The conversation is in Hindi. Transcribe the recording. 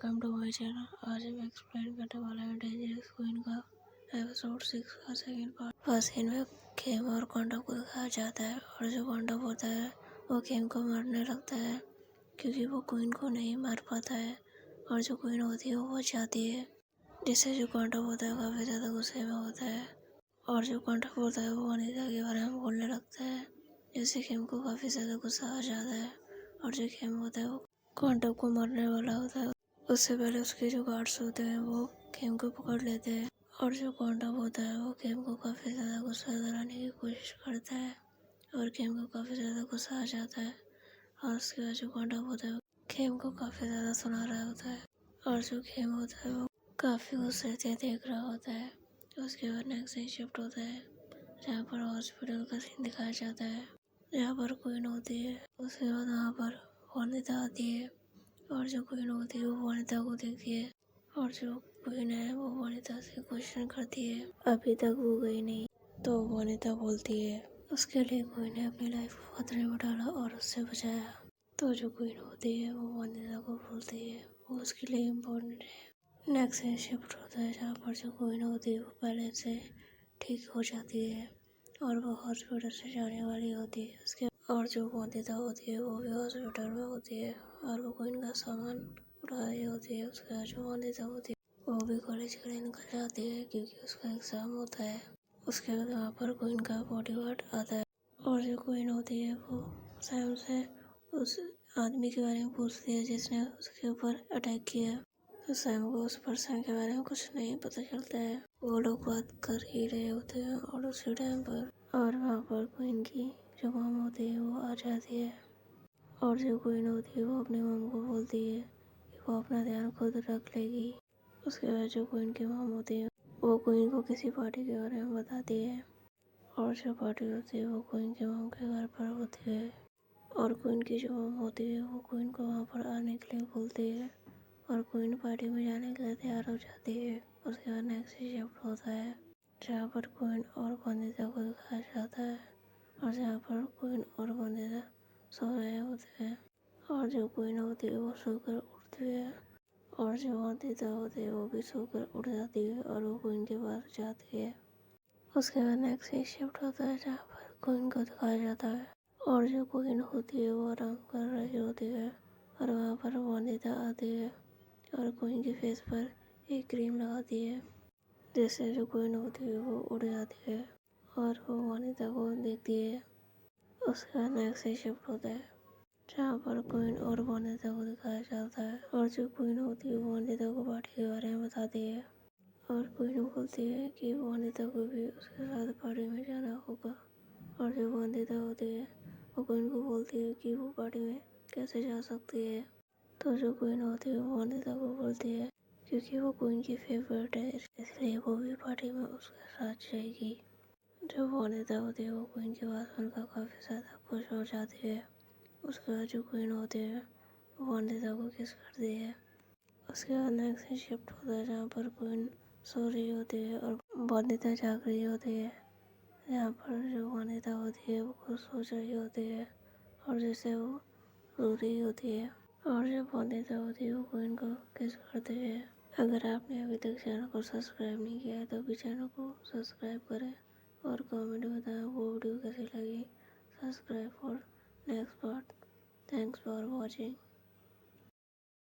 Welcome to my channel. आज हम एक्सप्लेन करने वाले हैं डेंजरस क्वीन का एपिसोड 6 का सेकंड पार्ट। फर्स्ट सीन में केम और कॉन्डो को दिखाया जाता है और जो कॉन्डो होता है वो केम को मारने लगता है क्योंकि वो क्वीन को नहीं मार पाता है और जो क्वीन होती है वो बच जाती है, जिससे जो कॉन्डो होता है काफ़ी ज़्यादा गुस्से में होता है और जो कॉन्डो होता है वो अनीता के बारे में बोलने लगता है, जिससे केम को काफ़ी ज़्यादा गुस्सा आ जाता है और जो केम होता है वो कॉन्डो को मारने वाला होता है। उससे पहले उसके जो गार्ड्स होते हैं वो केम को पकड़ लेते हैं और जो कॉन्डो होता है वो केम को काफ़ी ज़्यादा गुस्सा दिलाने की कोशिश करता है और केम को काफ़ी ज़्यादा गुस्सा आ जाता है और उसके बाद जो कॉन्डो होता है केम को काफ़ी ज़्यादा सुना रहा होता है और जो केम होता है वो काफ़ी गुस्से से देख रहा होता है। उसके बाद नेक्स्ट सीन शिफ्ट होता है जहाँ पर हॉस्पिटल का सीन दिखाया जाता है जहाँ पर क्वीन होती है। उसके बाद वहाँ पर वनिता आती है और जो क्वीन होती है वो वनिता को देखती है और जो क्वीन है वो वनिता से क्वेश्चन करती है, अभी तक वो गई नहीं। तो वनिता बोलती है उसके लिए क्वीन ने अपनी लाइफ को खतरे में डाला और उससे बचाया। तो जो क्वीन होती है वो वनिता को बोलती है वो उसके लिए इम्पोर्टेंट है। नेक्स्ट सीन शिफ्ट होता है जहाँ पर जो क्वीन होती है वो पहले से ठीक हो जाती है और वो हॉस्पिटल से जाने वाली होती है। उसके और जो वनिता होती है वो भी हॉस्पिटल में होती है और वो क्वीन का सामान उठा रही होती है। उसके बाद जो वनिता होती है वो भी कॉलेज के लिए निकल जाती है क्योंकि उसका एग्ज़ाम होता है। उसके बाद वहाँ पर क्वीन का बॉडीगार्ड आता है और जो क्वीन होती है वो सैम से उस आदमी के बारे में पूछती है जिसने उसके ऊपर अटैक किया। तो सैम को उस पर्सन के बारे में कुछ नहीं पता चलता है। वो लोग बात कर ही रहे होते हैं और उसी टाइम पर और वहाँ पर क्वीन की जो मॉम होती है वो आ जाती है और जो क्वीन होती है वो अपनी मॉम को बोलती है कि वो अपना ध्यान खुद रख लेगी। उसके बाद जो क्वीन की मॉम होती है वो क्वीन को किसी पार्टी के बारे में बताती है और जो पार्टी होती है वो क्वीन की मॉम के घर पर होती है और क्वीन की जो मॉम होती है वो क्वीन को वहाँ पर आने के लिए बोलती है और क्वीन पार्टी में जाने के लिए तैयार हो जाती है। उसके बाद नेक्स्ट शिफ्ट होता है जहाँ पर क्वीन और वनिता को दिखाया जाता है और जहाँ पर क्वीन और वनिता सो रहे होते हैं और जो क्वीन होती है वो सोकर उठती है और जो वनिता होती है वो भी सोकर उठ जाती है और वो क्वीन के पास जाती है। उसके बाद नेक्स्ट शिफ्ट होता है जहाँ पर क्वीन को दिखाया जाता है और जो क्वीन होती है वो आराम कर रही होती है और वहाँ पर वनिता आती है और क्वीन के फेस पर एक क्रीम लगाती है जिससे जो क्वीन होती है वो उड़ जाती है और वो वनिता को देखती है। उसके बाद नेक्स्ट शिफ्ट होता है जहाँ पर क्वीन और वनिता को दिखाया जाता है और जो क्वीन होती है वो वनिता को पार्टी के बारे में बताती है और क्वीन बोलती है कि वनिता को भी उसके साथ पार्टी में जाना होगा और जो वनिता होती है वो क्वीन को बोलती है कि वो पार्टी में कैसे जा सकती है। तो जो क्वीन होती है वो वनिता को बोलती है क्योंकि वो क्वीन की फेवरेट है इसलिए वो भी पार्टी में उसके साथ जाएगी। जब वनिता होती है वो क्वीन की बात सुनकर काफ़ी ज़्यादा खुश हो जाती है। उसके बाद जो क्वीन होती है वो वनिता को किस करती है। उसके बाद नेक्स्ट शिफ्ट होता है जहाँ पर क्वीन सो रही होती है और वनिता जाग रही होती है। जहाँ पर जो वनिता होती है वो खुद सोच रही होती है और जैसे वो रो रही होती है और जब वनिता होती है वो क्वीन को किस करती है। अगर आपने अभी तक चैनल को सब्सक्राइब नहीं किया है तो अभी चैनल को सब्सक्राइब करें और कमेंट में बताएं वो वीडियो कैसी लगी। Subscribe for next part. Thanks for watching.